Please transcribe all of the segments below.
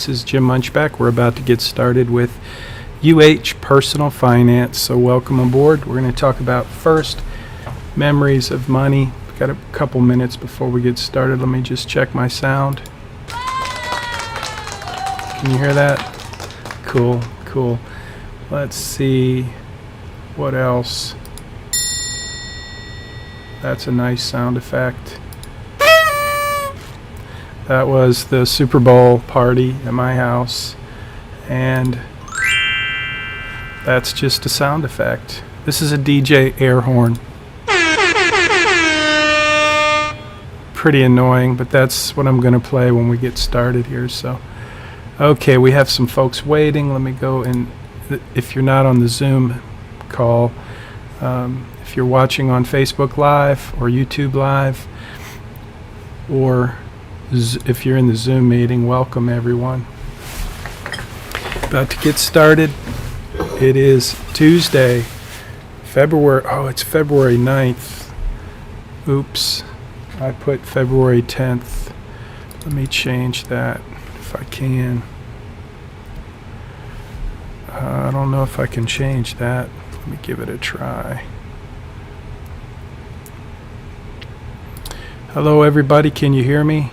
This is Jim Munchback. We're about to get started with UH Personal Finance, so welcome aboard. We're going to talk about first memories of money. We've got a couple minutes before we get started. Let me just check my sound. Can you hear that? Cool. Let's see what else. That's a nice sound effect. That was the Super Bowl party at my house, and that's just a sound effect. This is a DJ air horn. Pretty annoying, but that's what I'm going to play when we get started here. So, okay, we have some folks waiting. Let me go, and if you're not on the Zoom call, if you're watching on Facebook Live or YouTube Live, or if you're in the Zoom meeting, welcome everyone. About to get started. It is Tuesday, it's February 9th. Oops, I put February 10th. Let me change that if I can. I don't know if I can change that. Let me give it a try. Hello everybody, can you hear me?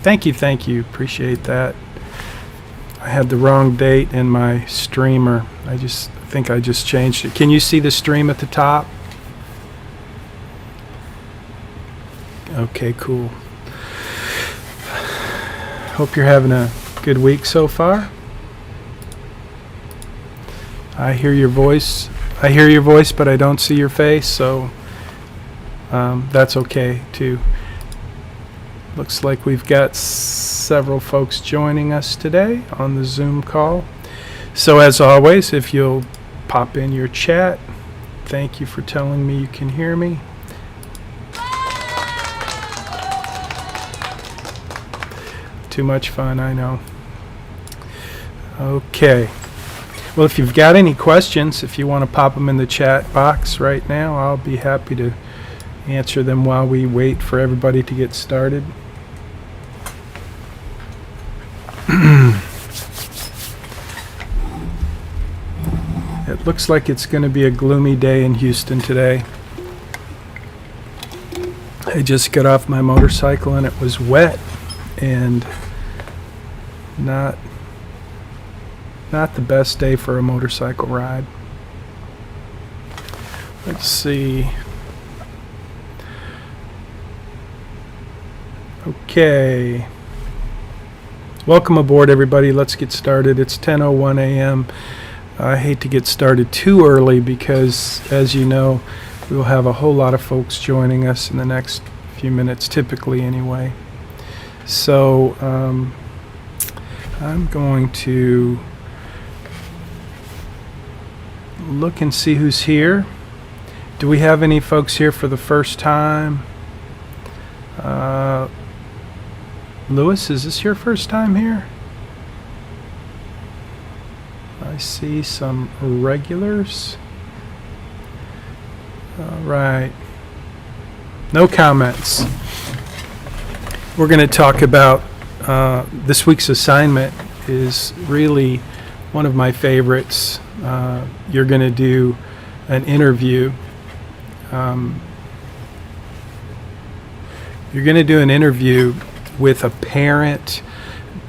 Thank you. Appreciate that. I had the wrong date in my streamer. I think I just changed it. Can you see the stream at the top? Okay, cool. Hope you're having a good week so far. I hear your voice, but I don't see your face, so that's okay too. Looks like we've got several folks joining us today on the Zoom call. So as always, if you'll pop in your chat, thank you for telling me you can hear me. Too much fun, I know. Okay. Well, if you've got any questions, if you want to pop them in the chat box right now, I'll be happy to answer them while we wait for everybody to get started. It looks like it's going to be a gloomy day in Houston today. I just got off my motorcycle and it was wet and not the best day for a motorcycle ride. Let's see. Okay. Welcome aboard, everybody. Let's get started. It's 10:01 a.m. I hate to get started too early because, as you know, we'll have a whole lot of folks joining us in the next few minutes, typically anyway. So I'm going to look and see who's here. Do we have any folks here for the first time? Lewis, is this your first time here? I see some regulars. All right. No comments. We're going to talk about this week's assignment is really one of my favorites. You're going to do an interview. You're going to do an interview with a parent,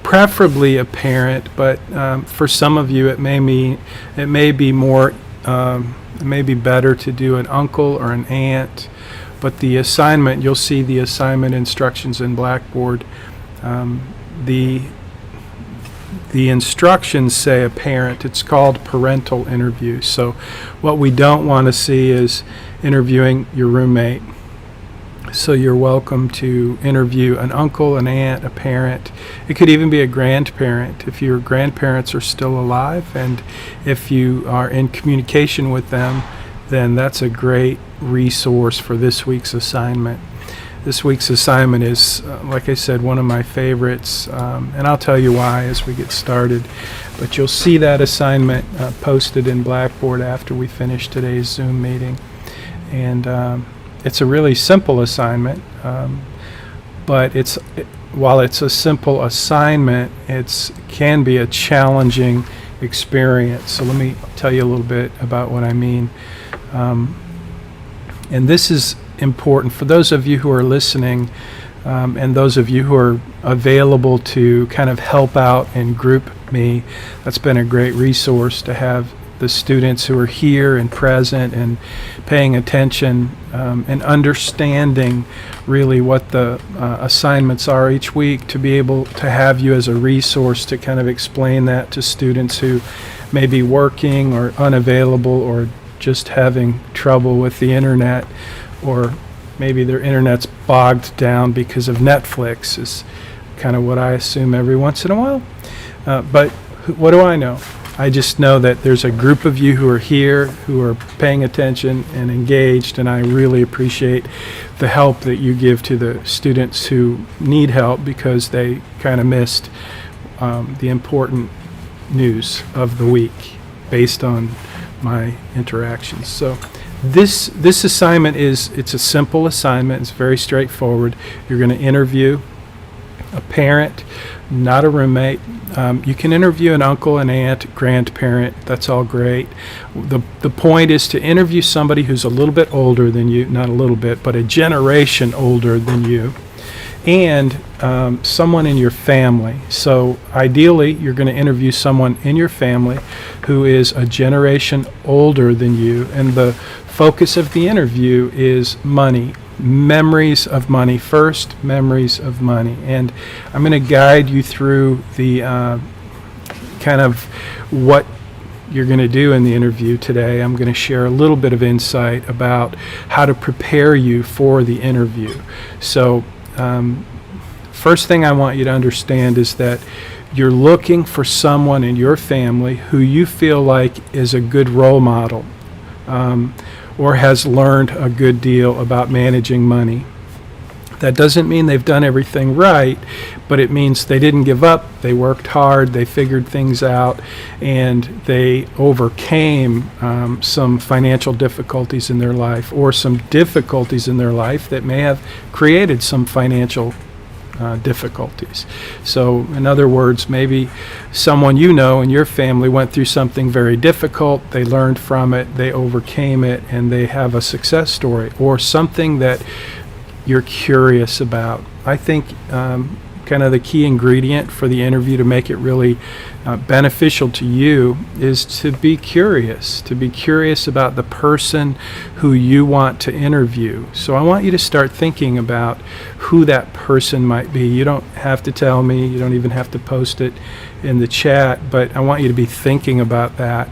preferably a parent, but for some of you it may be better to do an uncle or an aunt. But the assignment, you'll see the assignment instructions in Blackboard. The instructions say a parent. It's called parental interview. So what we don't want to see is interviewing your roommate. So you're welcome to interview an uncle, an aunt, a parent. It could even be a grandparent if your grandparents are still alive, and if you are in communication with them, then that's a great resource for this week's assignment. This week's assignment is, like I said, one of my favorites, and I'll tell you why as we get started. But you'll see that assignment posted in Blackboard after we finish today's Zoom meeting. And it's a really simple assignment. But while it's a simple assignment, it can be a challenging experience. So let me tell you a little bit about what I mean. And this is important for those of you who are listening, and those of you who are available to kind of help out and group me. That's been a great resource to have the students who are here and present and paying attention and understanding really what the assignments are each week, to be able to have you as a resource to kind of explain that to students who may be working or unavailable or just having trouble with the internet, or maybe their internet's bogged down because of Netflix, is kind of what I assume every once in a while. But what do I know? I just know that there's a group of you who are here, who are paying attention and engaged, and I really appreciate the help that you give to the students who need help because they kind of missed the important news of the week based on my interactions. So this assignment it's a simple assignment. It's very straightforward. You're going to interview a parent, not a roommate. You can interview an uncle, an aunt, grandparent. That's all great. The point is to interview somebody who's a little bit older than you, not a little bit, but a generation older than you, and someone in your family. So ideally, you're going to interview someone in your family who is a generation older than you, and the focus of the interview is money. Memories of money first, memories of money. And I'm going to guide you through the kind of what you're going to do in the interview today. I'm going to share a little bit of insight about how to prepare you for the interview. So first thing I want you to understand is that you're looking for someone in your family who you feel like is a good role model, or has learned a good deal about managing money. That doesn't mean they've done everything right, but it means they didn't give up, they worked hard, they figured things out, and they overcame some financial difficulties in their life, or some difficulties in their life that may have created some financial difficulties. So in other words, maybe someone you know in your family went through something very difficult, they learned from it, they overcame it, and they have a success story, or something that you're curious about. I think kind of the key ingredient for the interview to make it really beneficial to you is to be curious about the person who you want to interview. So I want you to start thinking about who that person might be. You don't have to tell me, you don't even have to post it in the chat, but I want you to be thinking about that,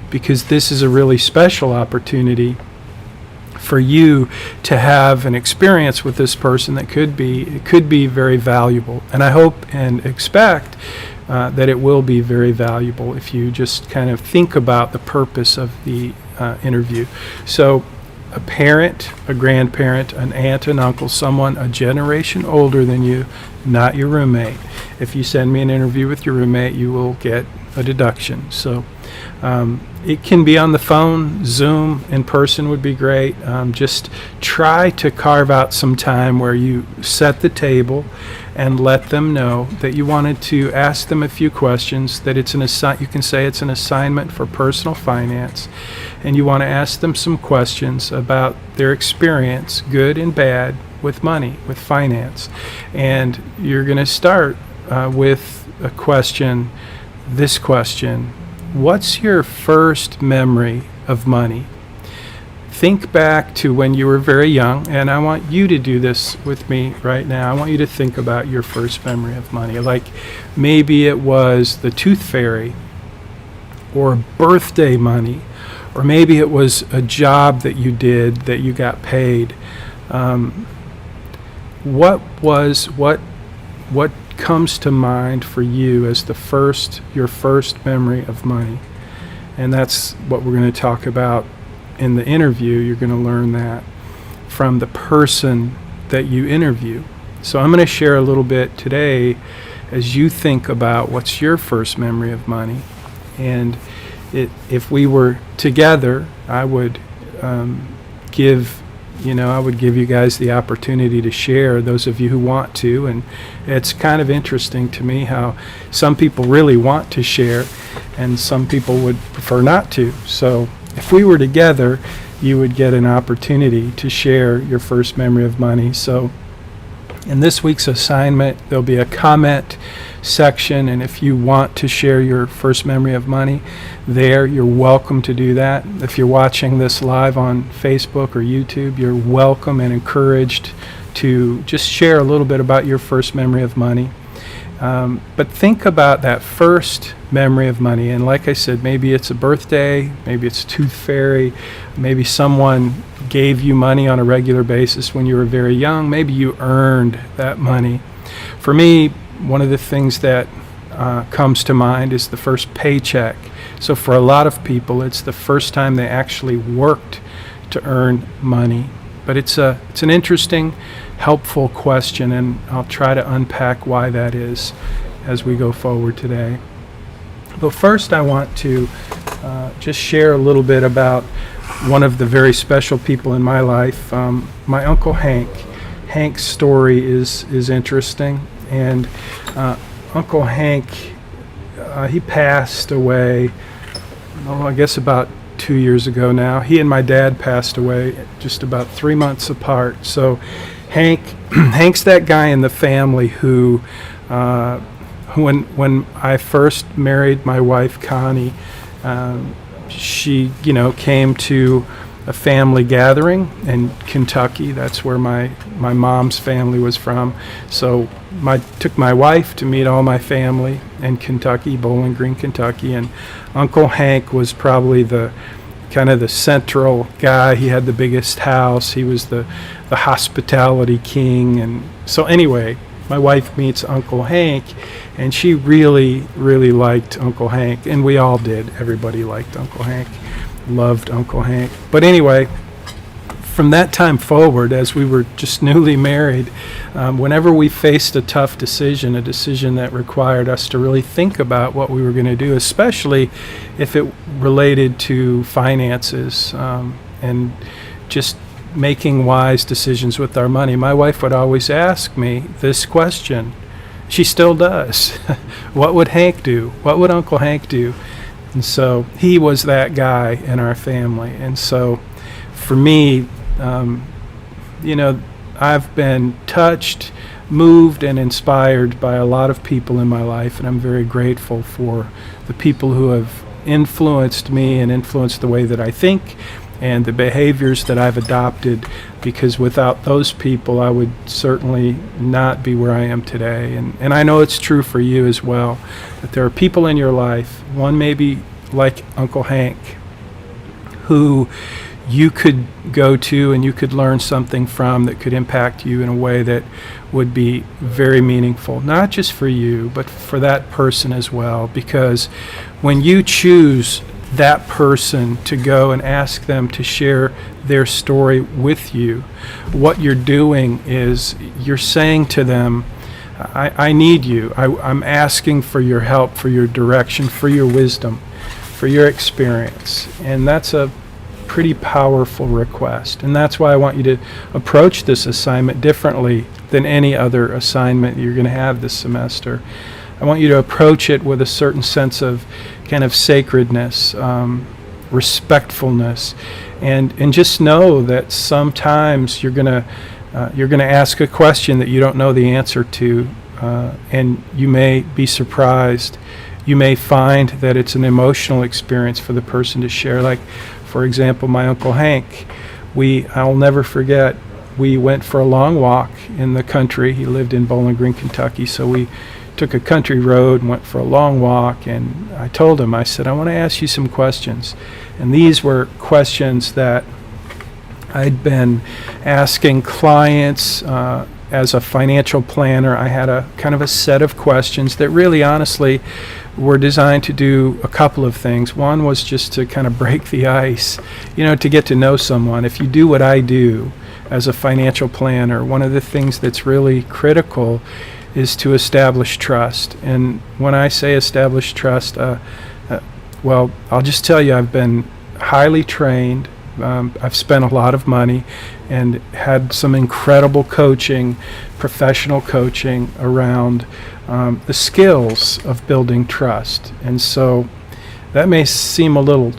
because this is a really special opportunity for you to have an experience with this person that could be very valuable. And I hope and expect that it will be very valuable if you just kind of think about the purpose of the interview. So a parent, a grandparent, an aunt, an uncle, someone a generation older than you, not your roommate. If you send me an interview with your roommate, you will get a deduction. So it can be on the phone, Zoom, in person would be great. Just try to carve out some time where you set the table and let them know that you wanted to ask them a few questions, that it's you can say it's an assignment for personal finance, and you want to ask them some questions about their experience, good and bad, with money, with finance. And you're going to start with a question, this question: what's your first memory of money? Think back to when you were very young, and I want you to do this with me right now. I want you to think about your first memory of money. Like maybe it was the tooth fairy, or birthday money, or maybe it was a job that you did that you got paid. What comes to mind for you as your first memory of money? And that's what we're going to talk about in the interview. You're going to learn that from the person that you interview. So I'm going to share a little bit today as you think about what's your first memory of money. And if we were together, I would give I would give you guys the opportunity to share, those of you who want to. And it's kind of interesting to me how some people really want to share and some people would prefer not to. So if we were together, you would get an opportunity to share your first memory of money. So in this week's assignment, there'll be a comment section, and if you want to share your first memory of money there, you're welcome to do that. If you're watching this live on Facebook or YouTube, you're welcome and encouraged to just share a little bit about your first memory of money. But think about that first memory of money, and like I said, maybe it's a birthday, maybe it's a tooth fairy, maybe someone gave you money on a regular basis when you were very young, maybe you earned that money. For me, one of the things that comes to mind is the first paycheck. So for a lot of people, it's the first time they actually worked to earn money. But it's an interesting, helpful question, and I'll try to unpack why that is as we go forward today. But first, I want to just share a little bit about one of the very special people in my life, my Uncle Hank. Hank's story is interesting, and Uncle Hank, he passed away, I guess about 2 years ago now. He and my dad passed away just about 3 months apart. So Hank's that guy in the family who when I first married my wife Connie, she came to a family gathering in Kentucky. That's where my mom's family was from. So took my wife to meet all my family in Kentucky, Bowling Green, Kentucky, and Uncle Hank was probably the kind of the central guy. He had the biggest house. He was the hospitality king. And so anyway, my wife meets Uncle Hank, and she really, really liked Uncle Hank, and we all did. Everybody liked Uncle Hank, loved Uncle Hank. But anyway, from that time forward, as we were just newly married, whenever we faced a tough decision, a decision that required us to really think about what we were going to do, especially if it related to finances and just making wise decisions with our money, my wife would always ask me this question. She still does. What would Hank do? What would Uncle Hank do? And so he was that guy in our family. And so for me, I've been touched, moved, and inspired by a lot of people in my life, and I'm very grateful for the people who have influenced me and influenced the way that I think and the behaviors that I've adopted, because without those people, I would certainly not be where I am today. And I know it's true for you as well, that there are people in your life, one maybe like Uncle Hank, who you could go to and you could learn something from that could impact you in a way that would be very meaningful, not just for you, but for that person as well. Because when you choose that person to go and ask them to share their story with you, what you're doing is you're saying to them, I need you. I'm asking for your help, for your direction, for your wisdom, for your experience. And that's a pretty powerful request. And that's why I want you to approach this assignment differently than any other assignment you're going to have this semester. I want you to approach it with a certain sense of kind of sacredness, respectfulness, and just know that sometimes you're gonna ask a question that you don't know the answer to, and you may be surprised. You may find that it's an emotional experience for the person to share. Like, for example, my Uncle Hank, I'll never forget, we went for a long walk in the country. He lived in Bowling Green, Kentucky, so we took a country road and went for a long walk, and I told him, I said, I want to ask you some questions. And these were questions that I'd been asking clients as a financial planner. I had a kind of a set of questions that really honestly were designed to do a couple of things. One was just to kind of break the ice, to get to know someone. If you do what I do as a financial planner, one of the things that's really critical is to establish trust. And when I say establish trust, well, I'll just tell you, I've been highly trained I've spent a lot of money and had some incredible coaching, professional coaching around the skills of building trust. And so that may seem a little,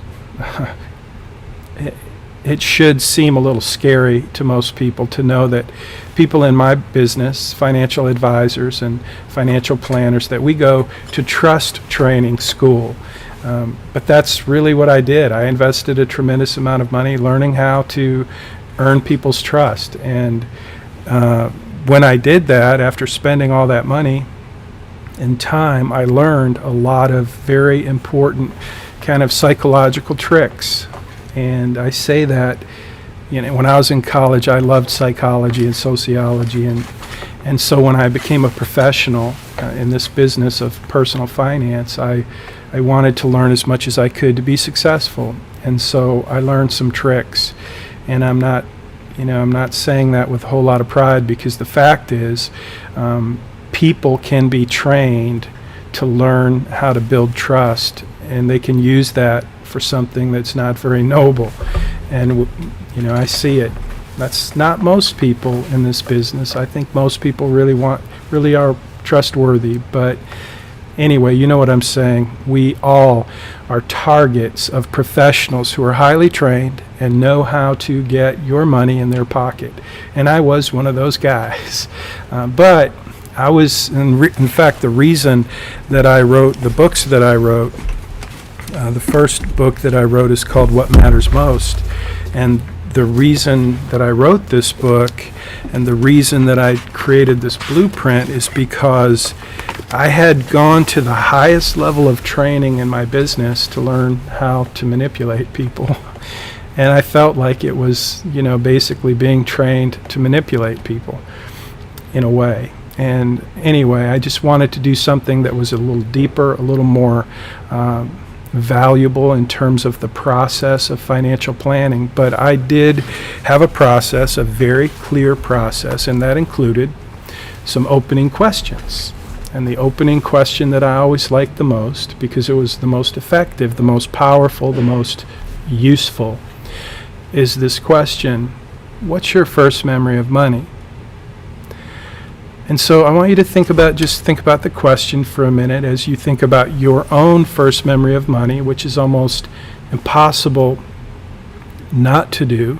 it should seem a little scary to most people to know that people in my business, financial advisors and financial planners, that we go to trust training school. But that's really what I did. I invested a tremendous amount of money learning how to earn people's trust. And when I did that, after spending all that money and time, I learned a lot of very important kind of psychological tricks. And I say that, when I was in college, I loved psychology and sociology. And so when I became a professional in this business of personal finance, I wanted to learn as much as I could to be successful. And so I learned some tricks. And I'm not saying that with a whole lot of pride, because the fact is, people can be trained to learn how to build trust, and they can use that for something that's not very noble. And I see it. That's not most people in this business. I think most people really are trustworthy. But anyway, you know what I'm saying. We all are targets of professionals who are highly trained and know how to get your money in their pocket. And I was one of those guys. But I was, in fact, the reason that I wrote the books that I wrote, the first book that I wrote is called What Matters Most. And the reason that I wrote this book and the reason that I created this blueprint is because I had gone to the highest level of training in my business to learn how to manipulate people. And I felt like it was, basically being trained to manipulate people in a way. And anyway, I just wanted to do something that was a little deeper, a little more valuable in terms of the process of financial planning. But I did have a process, a very clear process, and that included some opening questions. And the opening question that I always liked the most, because it was the most effective, the most powerful, the most useful, is this question: what's your first memory of money? And so I want you to think about the question for a minute as you think about your own first memory of money, which is almost impossible not to do.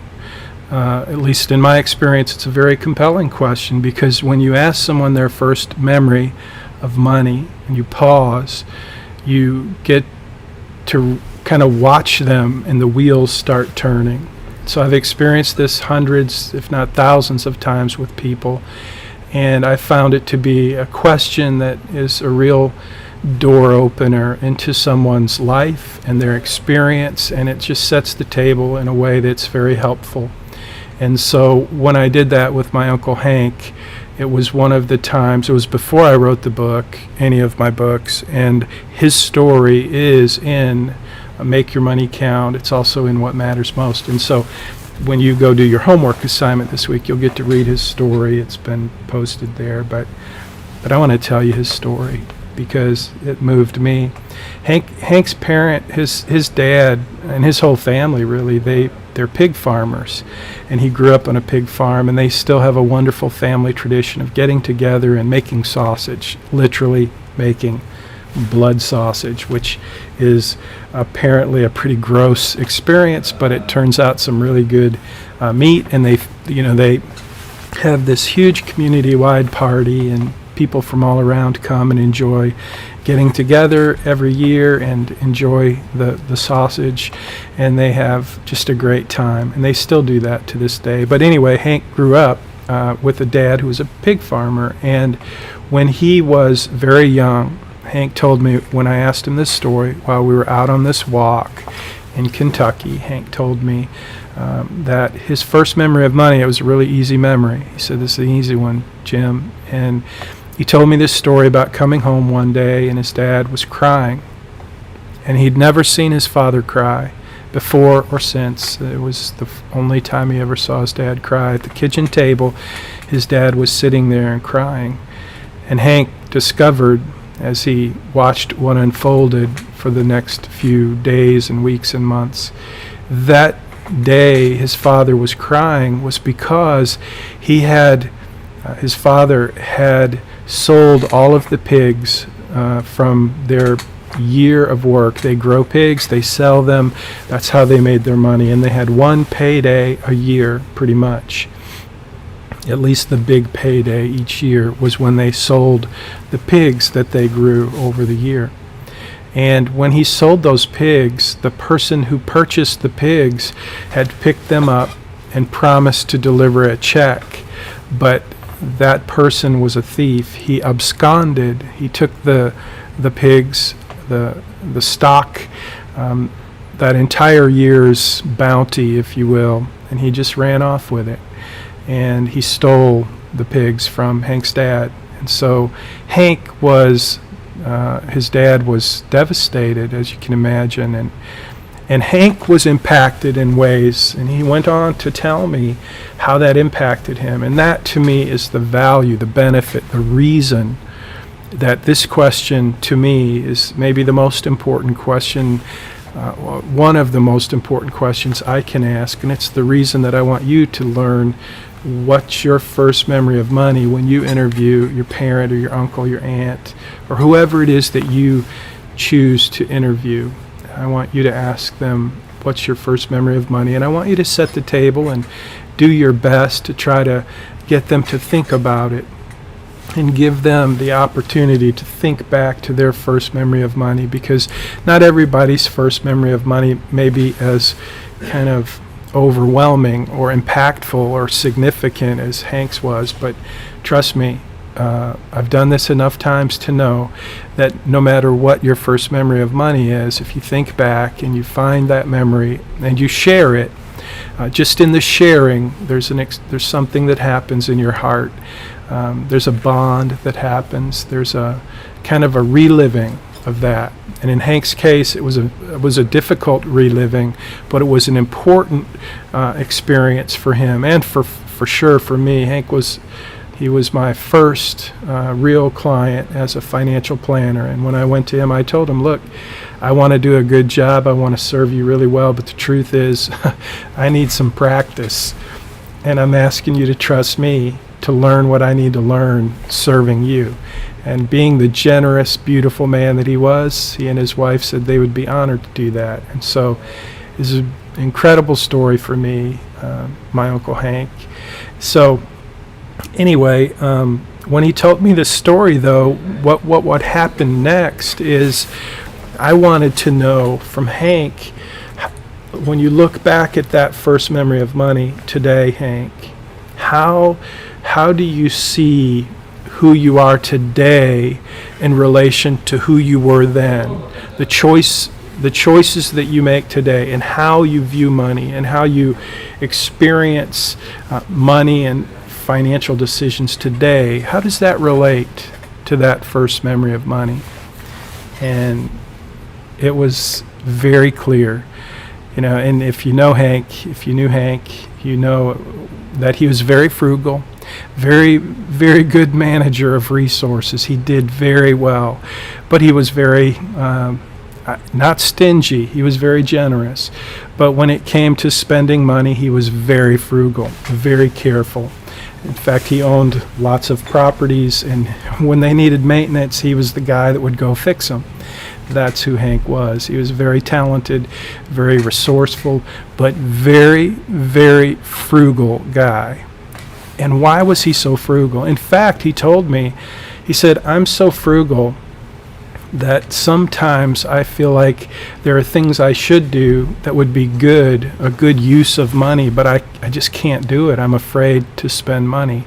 At least in my experience, it's a very compelling question, because when you ask someone their first memory of money and you pause, you get to kind of watch them and the wheels start turning. So I've experienced this hundreds, if not thousands of times with people. And I found it to be a question that is a real door opener into someone's life and their experience, and it just sets the table in a way that's very helpful. And so when I did that with my Uncle Hank, it was one of the times, it was before I wrote the book, any of my books, and his story is in Make Your Money Count. It's also in What Matters Most. And so when you go do your homework assignment this week, you'll get to read his story. It's been posted there, but I want to tell you his story because it moved me. Hank's parent, his dad, and his whole family, really, they're pig farmers, and he grew up on a pig farm, and they still have a wonderful family tradition of getting together and making sausage, literally making blood sausage, which is apparently a pretty gross experience, but it turns out some really good meat. And they have this huge community-wide party, and people from all around come and enjoy getting together every year and enjoy the sausage, and they have just a great time, and they still do that to this day. But anyway, Hank grew up with a dad who was a pig farmer, and when he was very young, Hank told me, when I asked him this story while we were out on this walk in Kentucky, Hank told me that his first memory of money, it was a really easy memory. He said, "This is an easy one, Jim." And he told me this story about coming home one day and his dad was crying. And he'd never seen his father cry before or since. It was the only time he ever saw his dad cry. At the kitchen table, his dad was sitting there and crying. And Hank discovered, as he watched what unfolded for the next few days and weeks and months, that day his father was crying was because his father had sold all of the pigs from their year of work. They grow pigs, they sell them, that's how they made their money, and they had one payday a year pretty much. At least the big payday each year was when they sold the pigs that they grew over the year. And when he sold those pigs, the person who purchased the pigs had picked them up and promised to deliver a check, but that person was a thief. He absconded. He took the pigs, the stock, that entire year's bounty, if you will, and he just ran off with it. And he stole the pigs from Hank's dad. And so Hank was, his dad was devastated, as you can imagine, and Hank was impacted in ways, and he went on to tell me how that impacted him. And that, to me, is the value, the benefit, the reason that this question, to me, is maybe the most important question, one of the most important questions I can ask. And it's the reason that I want you to learn what's your first memory of money when you interview your parent or your uncle, your aunt, or whoever it is that you choose to interview. I want you to ask them, what's your first memory of money? And I want you to set the table and do your best to try to get them to think about it and give them the opportunity to think back to their first memory of money, because not everybody's first memory of money may be as kind of overwhelming or impactful or significant as Hank's was, but trust me, I've done this enough times to know that no matter what your first memory of money is, if you think back and you find that memory and you share it, just in the sharing, there's something that happens in your heart. There's a bond that happens. There's a kind of a reliving of that. And in Hank's case, it was a difficult reliving, but it was an important experience for him, and for sure for me. He was my first real client as a financial planner. And when I went to him, I told him, look, I want to do a good job. I want to serve you really well, but the truth is I need some practice. And I'm asking you to trust me to learn what I need to learn serving you. And being the generous, beautiful man that he was, he and his wife said they would be honored to do that. And so it's an incredible story for me, my Uncle Hank. So anyway, when he told me this story, though, what happened next is I wanted to know from Hank, when you look back at that first memory of money today, Hank, how do you see who you are today in relation to who you were then? The choices that you make today, and how you view money, and how you experience money and financial decisions today, how does that relate to that first memory of money? And it was very clear, and if you knew Hank, you know that he was very frugal, very, very good manager of resources. He did very well, but he was very not stingy. He was very generous. But when it came to spending money, he was very frugal, very careful. In fact, he owned lots of properties, and when they needed maintenance, he was the guy that would go fix them. That's who Hank was. He was very talented, very resourceful, but very, very frugal guy. And why was he so frugal? In fact, he told me, he said, I'm so frugal that sometimes I feel like there are things I should do that would be a good use of money, but I just can't do it. I'm afraid to spend money.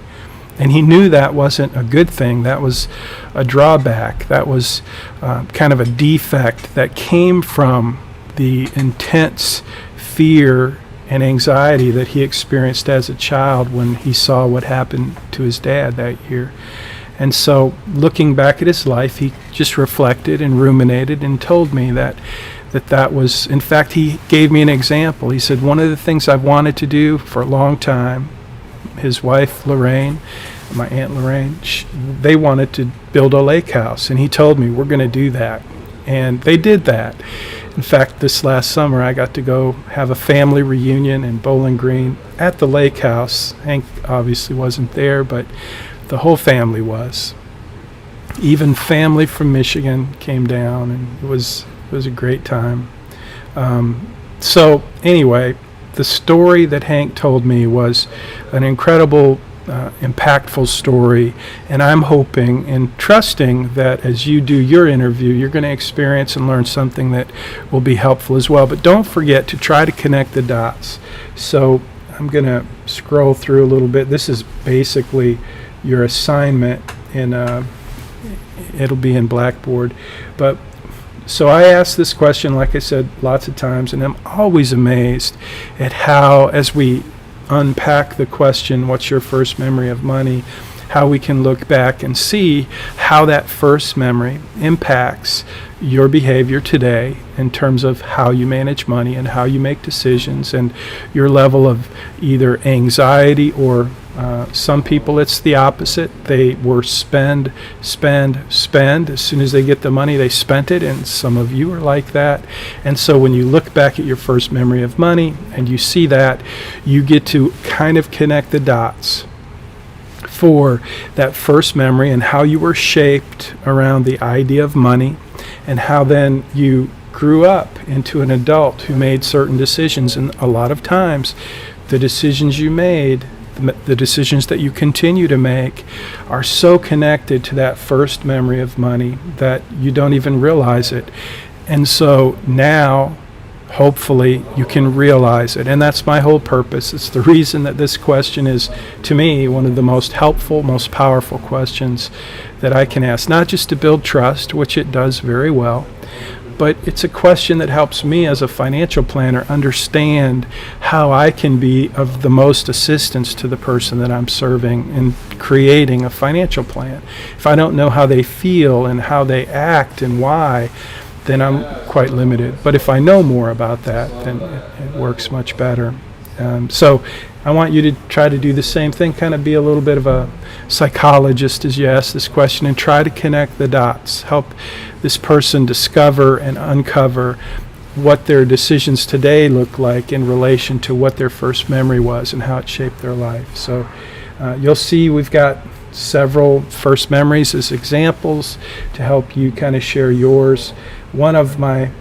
And he knew that wasn't a good thing. That was a drawback. That was kind of a defect that came from the intense fear and anxiety that he experienced as a child when he saw what happened to his dad that year. And so looking back at his life, he just reflected and ruminated and told me that was, in fact, he gave me an example. He said, one of the things I've wanted to do for a long time, his wife, Lorraine, my Aunt Lorraine, they wanted to build a lake house. And he told me, we're going to do that. And they did that. In fact, this last summer I got to go have a family reunion in Bowling Green at the lake house. Hank obviously wasn't there, but the whole family was. Even family from Michigan came down, and it was a great time. So anyway, the story that Hank told me was an incredible, impactful story, and I'm hoping and trusting that as you do your interview, you're going to experience and learn something that will be helpful as well. But don't forget to try to connect the dots. So I'm going to scroll through a little bit. This is basically your assignment, and it'll be in Blackboard. But so I asked this question, like I said, lots of times, and I'm always amazed at how, as we unpack the question, what's your first memory of money, how we can look back and see how that first memory impacts your behavior today in terms of how you manage money and how you make decisions and your level of either anxiety or some people it's the opposite. They were spend. As soon as they get the money, they spent it, and some of you are like that. And so when you look back at your first memory of money and you see that, you get to kind of connect the dots for that first memory and how you were shaped around the idea of money and how then you grew up into an adult who made certain decisions. And a lot of times the decisions you made, the decisions that you continue to make, are so connected to that first memory of money that you don't even realize it. And so now, hopefully, you can realize it. And that's my whole purpose. It's the reason that this question is, to me, one of the most helpful, most powerful questions that I can ask. Not just to build trust, which it does very well, but it's a question that helps me as a financial planner understand how I can be of the most assistance to the person that I'm serving in creating a financial plan. If I don't know how they feel and how they act and why, then I'm quite limited. But if I know more about that, then it works much better. So I want you to try to do the same thing, kind of be a little bit of a psychologist as you ask this question and try to connect the dots, help this person discover and uncover what their decisions today look like in relation to what their first memory was and how it shaped their life. So you'll see we've got several first memories as examples to help you kind of share yours. One of my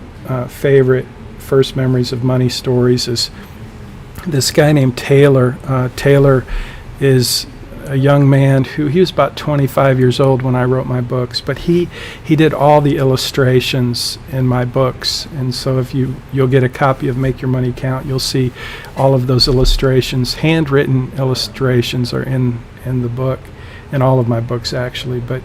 favorite first memories of money stories is this guy named Taylor. Taylor is a young man he was about 25 years old when I wrote my books, but he did all the illustrations in my books. And so if you'll get a copy of Make Your Money Count, you'll see all of those illustrations. Handwritten illustrations are in the book, in all of my books actually, but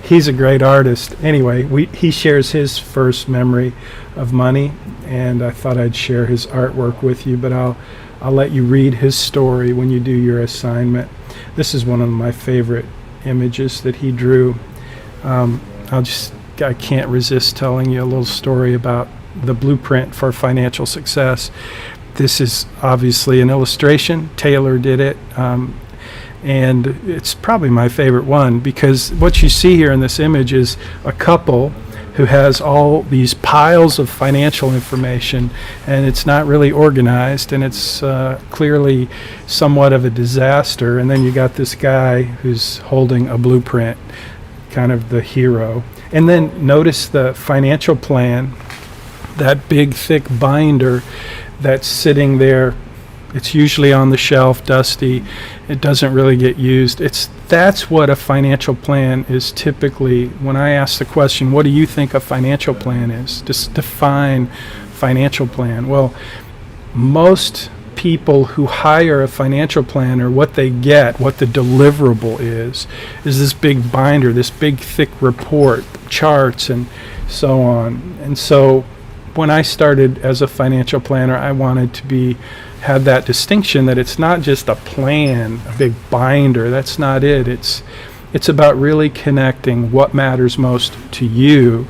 he's a great artist. Anyway, he shares his first memory of money, and I thought I'd share his artwork with you, but I'll let you read his story when you do your assignment. This is one of my favorite images that he drew. I can't resist telling you a little story about the blueprint for financial success. This is obviously an illustration. Taylor did it. And it's probably my favorite one because what you see here in this image is a couple who has all these piles of financial information, and it's not really organized, and it's clearly somewhat of a disaster. And then you got this guy who's holding a blueprint, kind of the hero. And then notice the financial plan, that big thick binder that's sitting there. It's usually on the shelf, dusty. It doesn't really get used. That's what a financial plan is typically. When I ask the question, what do you think a financial plan is? Just define financial plan. Well, most people who hire a financial planner, what they get, what the deliverable is this big binder, this big thick report, charts and so on. And so when I started as a financial planner, I wanted to have that distinction that it's not just a plan, a big binder. That's not it. It's about really connecting what matters most to you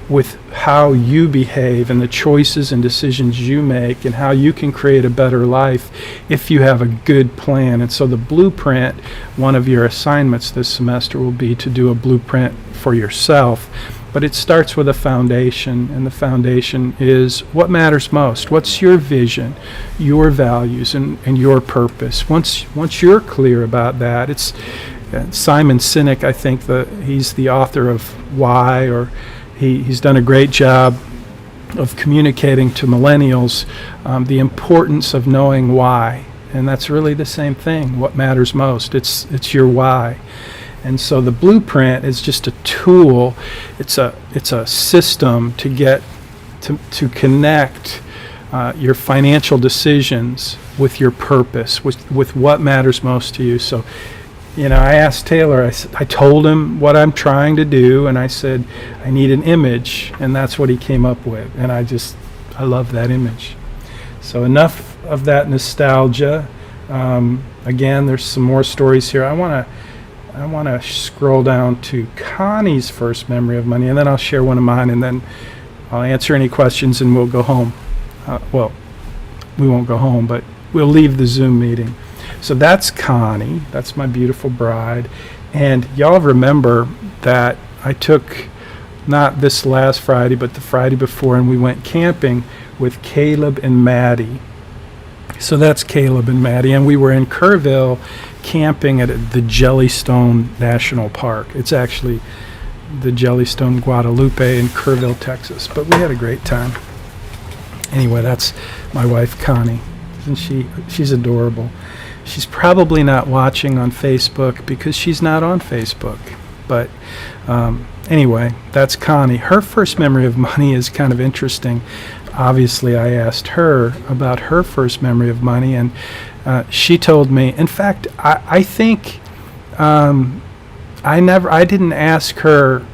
with how you behave and the choices and decisions you make and how you can create a better life if you have a good plan. And so the blueprint, one of your assignments this semester will be to do a blueprint for yourself. But it starts with a foundation, and the foundation is what matters most. What's your vision, your values, and your purpose? Once you're clear about that, it's Simon Sinek, I think he's the author of Why, or he's done a great job of communicating to millennials the importance of knowing why. And that's really the same thing. What matters most? It's your why. And so the blueprint is just a tool. It's a system to get to connect your financial decisions with your purpose, with what matters most to you. So, I asked Taylor. I told him what I'm trying to do, and I said I need an image, and that's what he came up with. And I love that image. So enough of that nostalgia. Again, there's some more stories here. I want to scroll down to Connie's first memory of money, and then I'll share one of mine, and then I'll answer any questions, and we'll go home. Well, we won't go home, but we'll leave the Zoom meeting. So that's Connie. That's my beautiful bride. And y'all remember that I took, not this last Friday, but the Friday before, and we went camping with Caleb and Maddie. So that's Caleb and Maddie, and we were in Kerrville camping at the Jellystone National Park. It's actually the Jellystone Guadalupe in Kerrville, Texas. But we had a great time. Anyway, that's my wife, Connie. And she's adorable. She's probably not watching on Facebook because she's not on Facebook. But anyway, that's Connie. Her first memory of money is kind of interesting. Obviously, I asked her about her first memory of money, and she told me. In fact, I think I didn't ask her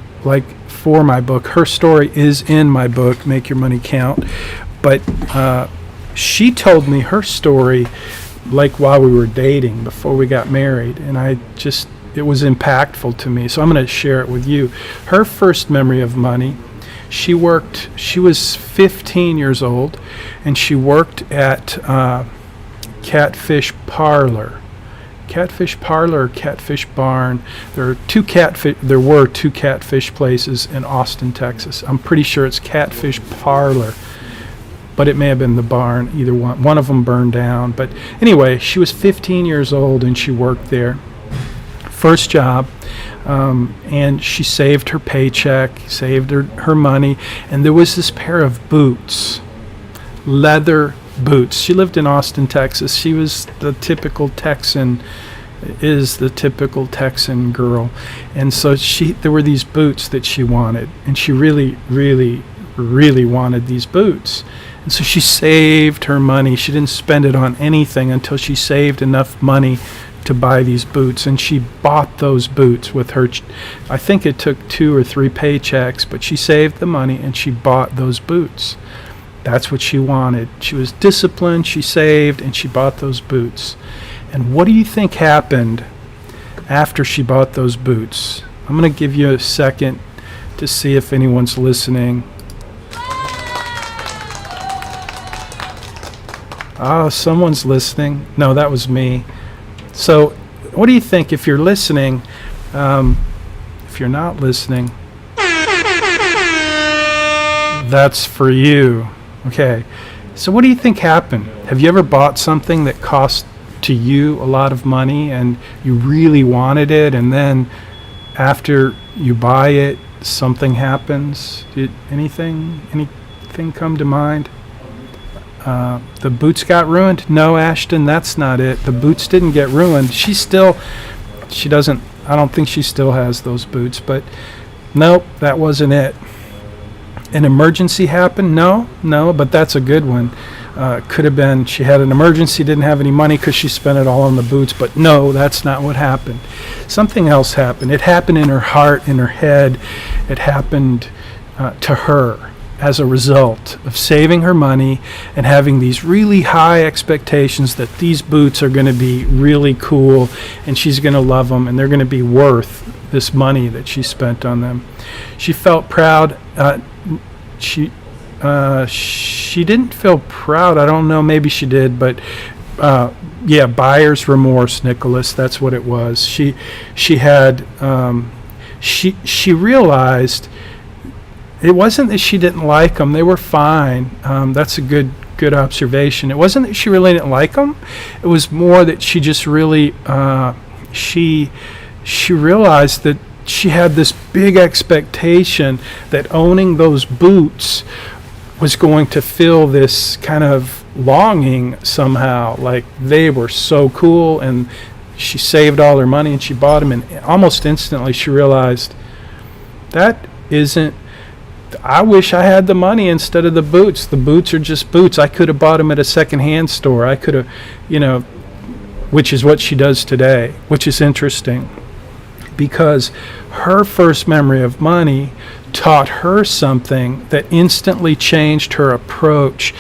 for my book. Her story is in my book, Make Your Money Count. But she told me her story while we were dating, before we got married, and it was impactful to me. So I'm going to share it with you. Her first memory of money. She was 15 years old, and she worked at Catfish Parlor. Catfish Parlor or Catfish Barn. There were two catfish places in Austin, Texas. I'm pretty sure it's Catfish Parlor, but it may have been the barn. Either one. One of them burned down. But anyway, she was 15 years old, and she worked there. First job. And she saved her paycheck, saved her money, and there was this pair of boots, leather boots. She lived in Austin, Texas. She was the typical Texan girl, and so there were these boots that she wanted, and she really, really, really wanted these boots. And so she saved her money. She didn't spend it on anything until she saved enough money to buy these boots, and she bought those boots with her. I think it took 2 or 3 paychecks, but she saved the money and she bought those boots. That's what she wanted. She was disciplined, she saved, and she bought those boots. And what do you think happened after she bought those boots? I'm going to give you a second to see if anyone's listening. Oh, someone's listening. No, that was me. So what do you think if you're listening? If you're not listening, that's for you. Okay. So what do you think happened? Have you ever bought something that cost to you a lot of money and you really wanted it, and then after you buy it, something happens? Did anything come to mind? The boots got ruined? No, Ashton, that's not it. The boots didn't get ruined. I don't think she still has those boots, but nope, that wasn't it. An emergency happened? No, but that's a good one. Could have been she had an emergency, didn't have any money because she spent it all on the boots, but no, that's not what happened. Something else happened. It happened in her heart, in her head. It happened to her as a result of saving her money and having these really high expectations that these boots are going to be really cool and she's going to love them and they're going to be worth this money that she spent on them. She felt proud. She didn't feel proud. I don't know. Maybe she did, but buyer's remorse, Nicholas. That's what it was. She realized It wasn't that she didn't like them; they were fine. That's a good observation. It wasn't that she really didn't like them. It was more that she just really she realized that she had this big expectation that owning those boots was going to fill this kind of longing somehow, like they were so cool. And she saved all her money and she bought them, and almost instantly she realized that isn't, I wish I had the money instead of the boots. The boots are just boots. I could have bought them at a secondhand store. I could have, which is what she does today, which is interesting because her first memory of money taught her something that instantly changed her approach,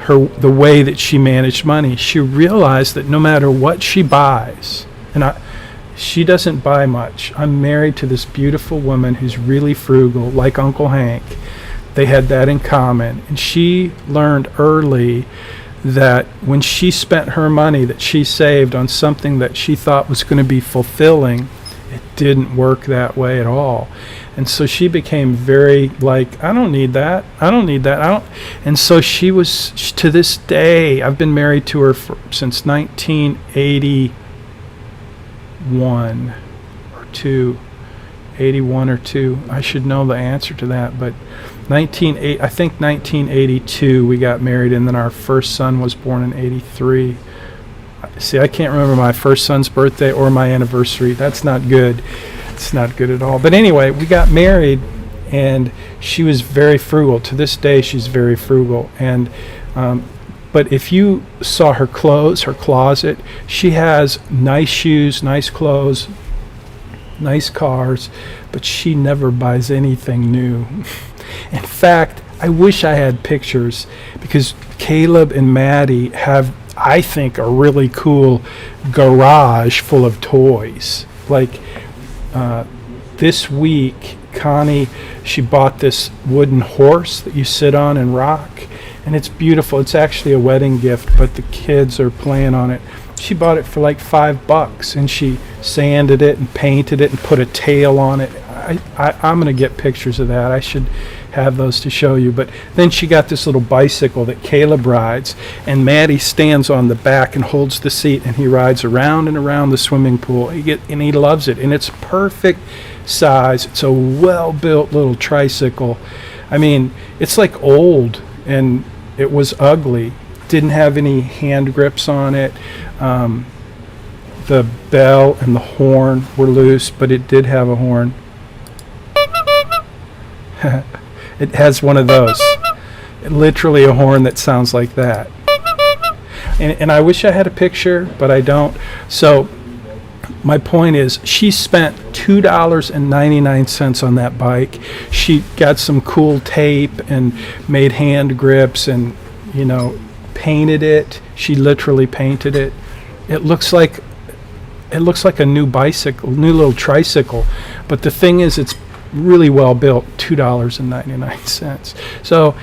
the way that she managed money. She realized that no matter what she buys, she doesn't buy much. I'm married to this beautiful woman who's really frugal, like Uncle Hank. They had that in common. And she learned early that when she spent her money that she saved on something that she thought was going to be fulfilling, it didn't work that way at all. And so she became very like, I don't need that. I don't need that. And so she was, to this day, I've been married to her since 1981 or 2. 81 or 2. I should know the answer to that, but I think 1982 we got married, and then our first son was born in 83. See, I can't remember my first son's birthday or my anniversary. That's not good. It's not good at all. But anyway, we got married, and she was very frugal. To this day, she's very frugal. And but if you saw her clothes, her closet, she has nice shoes, nice clothes, nice cars, but she never buys anything new. In fact, I wish I had pictures, because Caleb and Maddie have, I think, a really cool garage full of toys. Like this week, Connie, she bought this wooden horse that you sit on and rock, and it's beautiful. It's actually a wedding gift, but the kids are playing on it. She bought it for like $5, and she sanded it and painted it and put a tail on it. I'm going to get pictures of that. I should have those to show you. But then she got this little bicycle that Caleb rides, and Maddie stands on the back and holds the seat, and he rides around and around the swimming pool. And he loves it, and it's perfect size. It's a well-built little tricycle. I mean, it's like old, and it was ugly. Didn't have any hand grips on it. The bell and the horn were loose, but it did have a horn. It has one of those. Literally a horn that sounds like that. And I wish I had a picture, but I don't. So my point is, she spent $2.99 on that bike. She got some cool tape and made hand grips and, painted it. She literally painted it. It looks like a new bicycle, new little tricycle. But the thing is, it's really well built, $2.99. So,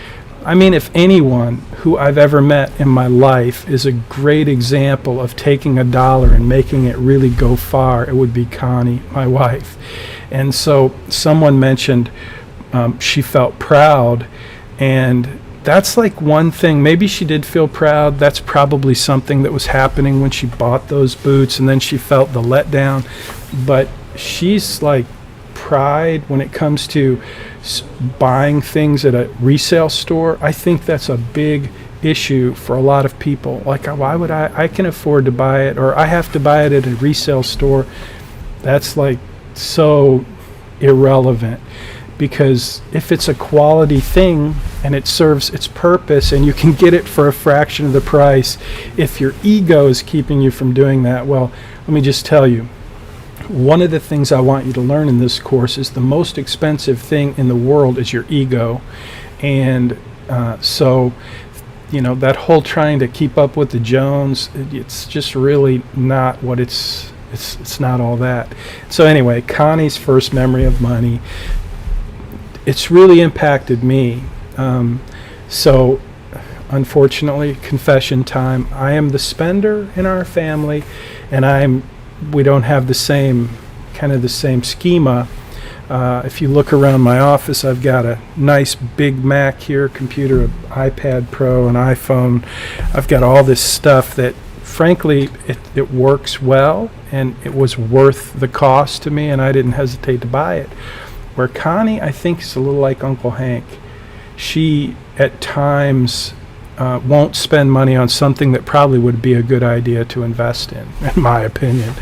I mean, if anyone who I've ever met in my life is a great example of taking a dollar and making it really go far, it would be Connie, my wife. And so someone mentioned she felt proud, and that's like one thing. Maybe she did feel proud. That's probably something that was happening when she bought those boots, and then she felt the letdown. But she's like, pride when it comes to buying things at a resale store. I think that's a big issue for a lot of people. Like, why would I can afford to buy it, or I have to buy it at a resale store? That's like so irrelevant, because if it's a quality thing and it serves its purpose and you can get it for a fraction of the price, if your ego is keeping you from doing that, well, let me just tell you, one of the things I want you to learn in this course is the most expensive thing in the world is your ego. And so, that whole trying to keep up with the Jones, it's just really not what it's not all that. So anyway, Connie's first memory of money, it's really impacted me. So unfortunately, confession time, I am the spender in our family, and we don't have the same schema. If you look around my office, I've got a nice big Mac here, computer, an iPad Pro, an iPhone. I've got all this stuff that, frankly, it works well, and it was worth the cost to me, and I didn't hesitate to buy it. Where Connie, I think, is a little like Uncle Hank. She, at times, won't spend money on something that probably would be a good idea to invest in my opinion.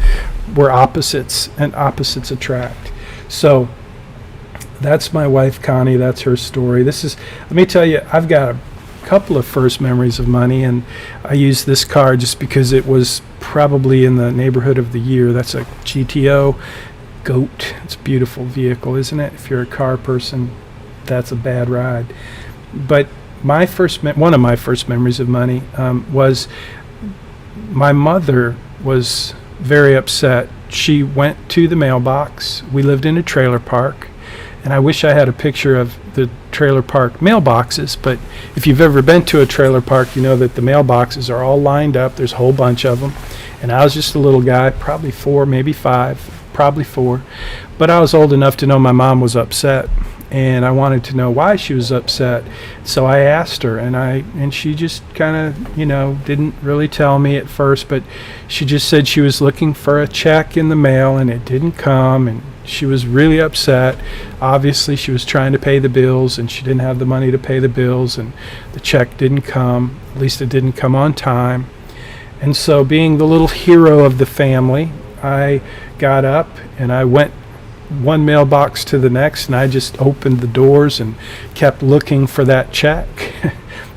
We're opposites, and opposites attract. So that's my wife, Connie. That's her story. Let me tell you, I've got a couple of first memories of money, and I use this car just because it was probably in the neighborhood of the year. That's a GTO Goat. It's a beautiful vehicle, isn't it? If you're a car person, that's a bad ride. But one of my first memories of money was my mother was very upset. She went to the mailbox. We lived in a trailer park, and I wish I had a picture of the trailer park mailboxes, but if you've ever been to a trailer park, you know that the mailboxes are all lined up. There's a whole bunch of them, and I was just a little guy, probably 4, maybe 5, probably 4, but I was old enough to know my mom was upset, and I wanted to know why she was upset. So I asked her, and she just kind of, didn't really tell me at first, but she just said she was looking for a check in the mail and it didn't come, and she was really upset. Obviously, she was trying to pay the bills, and she didn't have the money to pay the bills, and the check didn't come. At least it didn't come on time. And so, being the little hero of the family, I got up and I went one mailbox to the next, and I just opened the doors and kept looking for that check.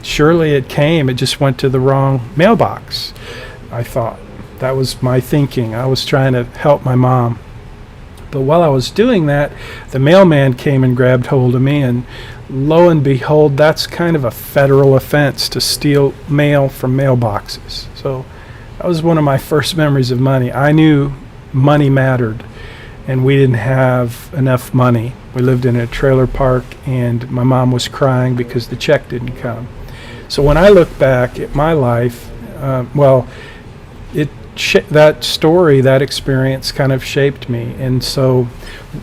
Surely it came. It just went to the wrong mailbox, I thought. That was my thinking. I was trying to help my mom. But while I was doing that, the mailman came and grabbed hold of me, and lo and behold, that's kind of a federal offense to steal mail from mailboxes. So that was one of my first memories of money. I knew money mattered, and we didn't have enough money. We lived in a trailer park, and my mom was crying because the check didn't come. So when I look back at my life, that story, that experience kind of shaped me. And so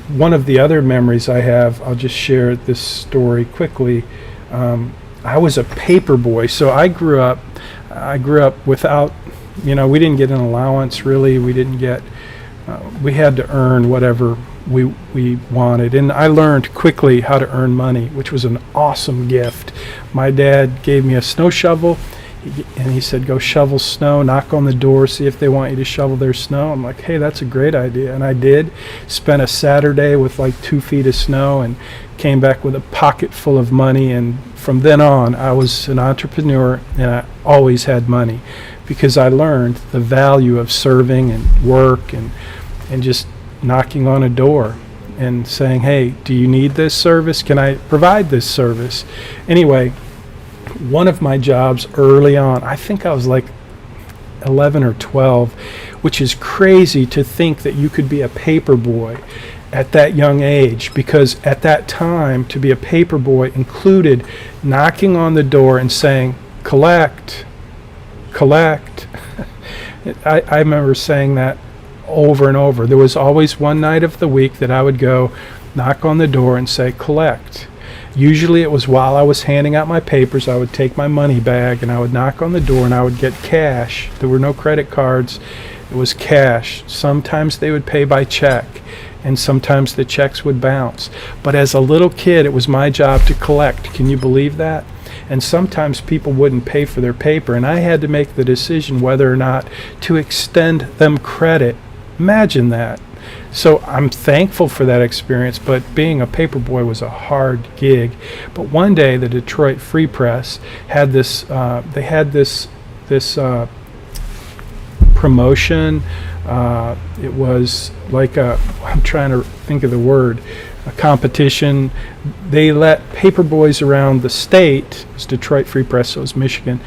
one of the other memories I have, I'll just share this story quickly. I was a paper boy. So I grew up without, we didn't get an allowance really. We didn't get, we had to earn whatever we wanted. And I learned quickly how to earn money, which was an awesome gift. My dad gave me a snow shovel, and he said, go shovel snow, knock on the door, see if they want you to shovel their snow. I'm like, hey, that's a great idea. And I did. Spent a Saturday with like 2 feet of snow and came back with a pocket full of money. And from then on, I was an entrepreneur, and I always had money because I learned the value of serving and work and just knocking on a door and saying, hey, do you need this service? Can I provide this service? Anyway, one of my jobs early on, I think I was like 11 or 12, which is crazy to think that you could be a paper boy at that young age, because at that time, to be a paper boy included knocking on the door and saying, collect. I remember saying that over and over. There was always one night of the week that I would go knock on the door and say, collect. Usually it was while I was handing out my papers. I would take my money bag and I would knock on the door and I would get cash. There were no credit cards. It was cash. Sometimes they would pay by check, and sometimes the checks would bounce. But as a little kid, it was my job to collect. Can you believe that? And sometimes people wouldn't pay for their paper, and I had to make the decision whether or not to extend them credit. Imagine that. So I'm thankful for that experience, but being a paper boy was a hard gig. But one day, the Detroit Free Press had this. They had this promotion. It was like I'm trying to think of the word. A competition. They let paper boys around the state, it was Detroit Free Press, so it was Michigan,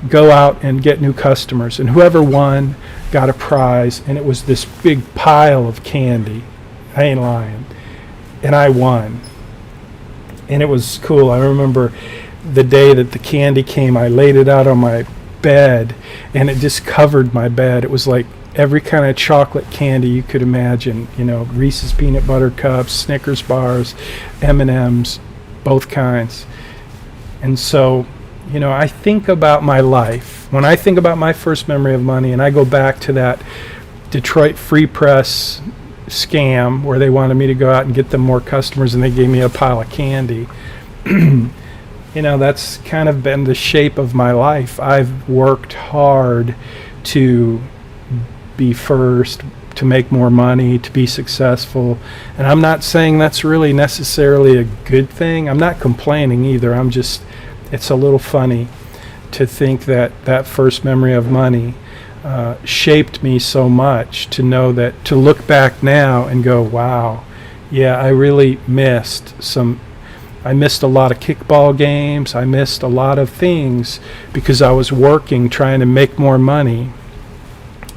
go out and get new customers. And whoever won got a prize, and it was this big pile of candy. I ain't lying. And I won. And it was cool. I remember the day that the candy came, I laid it out on my bed, and it just covered my bed. It was like every kind of chocolate candy you could imagine. Reese's peanut butter cups, Snickers bars, M&Ms, both kinds. And so, I think about my life. When I think about my first memory of money, and I go back to that Detroit Free Press scam where they wanted me to go out and get them more customers and they gave me a pile of candy. That's kind of been the shape of my life. I've worked hard to be first, to make more money, to be successful. And I'm not saying that's really necessarily a good thing. I'm not complaining either. It's a little funny to think that that first memory of money shaped me so much, to know that, to look back now and go, wow, yeah, I really I missed a lot of kickball games. I missed a lot of things because I was working, trying to make more money.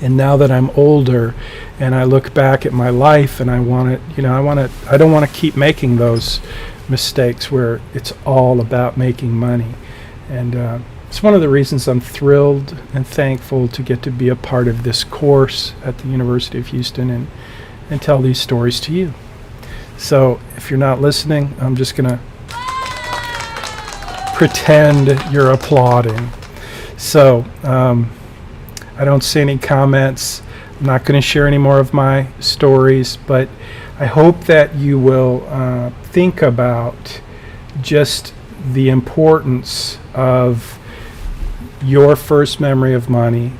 And now that I'm older and I look back at my life and I don't want to keep making those mistakes where it's all about making money. And it's one of the reasons I'm thrilled and thankful to get to be a part of this course at the University of Houston and tell these stories to you. So if you're not listening, I'm just going to pretend you're applauding. So I don't see any comments. I'm not going to share any more of my stories, but I hope that you will think about just the importance of your first memory of money.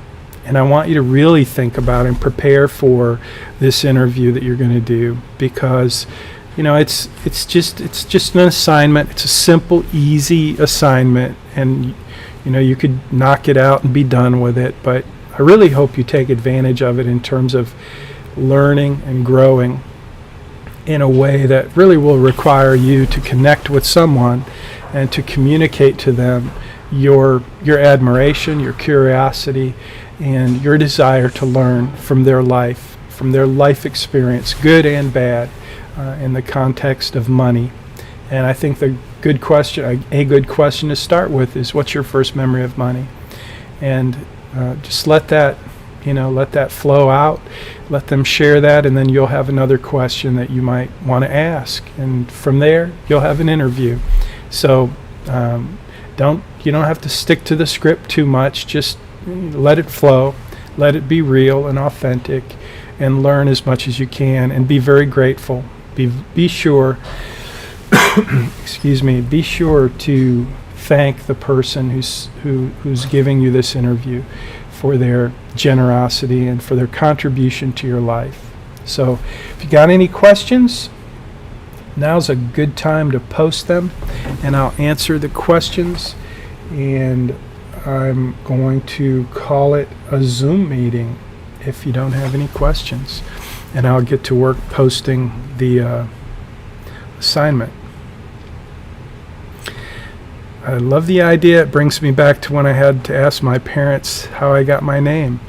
And I want you to really think about and prepare for this interview that you're going to do, because it's just an assignment. It's a simple, easy assignment, and you could knock it out and be done with it. But I really hope you take advantage of it in terms of learning and growing in a way that really will require you to connect with someone and to communicate to them your admiration, your curiosity, and your desire to learn from their life experience, good and bad, in the context of money. And I think a good question to start with is, what's your first memory of money? And just let that flow out, let them share that, and then you'll have another question that you might want to ask. And from there, you'll have an interview. So you don't have to stick to the script too much. Just let it flow, let it be real and authentic, and learn as much as you can, and be very grateful. Be sure be sure to thank the person who's giving you this interview for their generosity and for their contribution to your life. So if you got any questions, now's a good time to post them, and I'll answer the questions. And I'm going to call it a Zoom meeting if you don't have any questions, and I'll get to work posting the assignment. I love the idea. It brings me back to when I had to ask my parents how I got my name.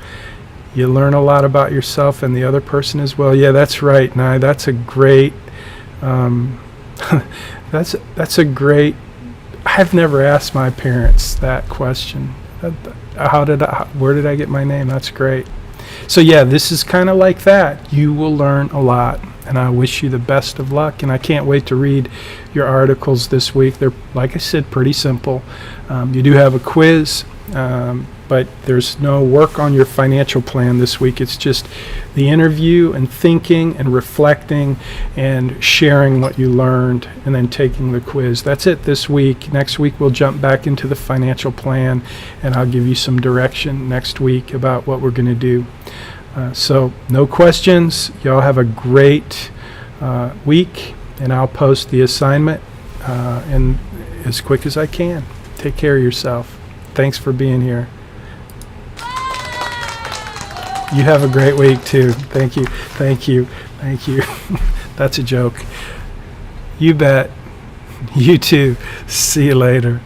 You learn a lot about yourself and the other person as well. Yeah, that's right, Nye. That's a great that's a great. I've never asked my parents that question. Where did I get my name? That's great. So yeah, this is kind of like that. You will learn a lot, and I wish you the best of luck, and I can't wait to read your articles this week. They're, like I said, pretty simple. You do have a quiz, but there's no work on your financial plan this week. It's just the interview and thinking and reflecting and sharing what you learned and then taking the quiz. That's it this week. Next week we'll jump back into the financial plan, and I'll give you some direction next week about what we're going to do. So no questions. Y'all have a great week, and I'll post the assignment and as quick as I can. Take care of yourself. Thanks for being here. You have a great week too. Thank you. Thank you. Thank you. That's a joke. You bet. You too. See you later.